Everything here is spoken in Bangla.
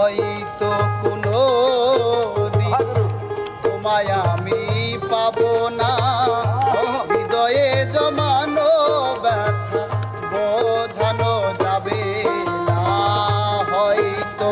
হয়তো কোনো দিন তোমায় আমি পাবো না, হৃদয়ে জমানো ব্যথা বোঝানো যাবে না, হয়তো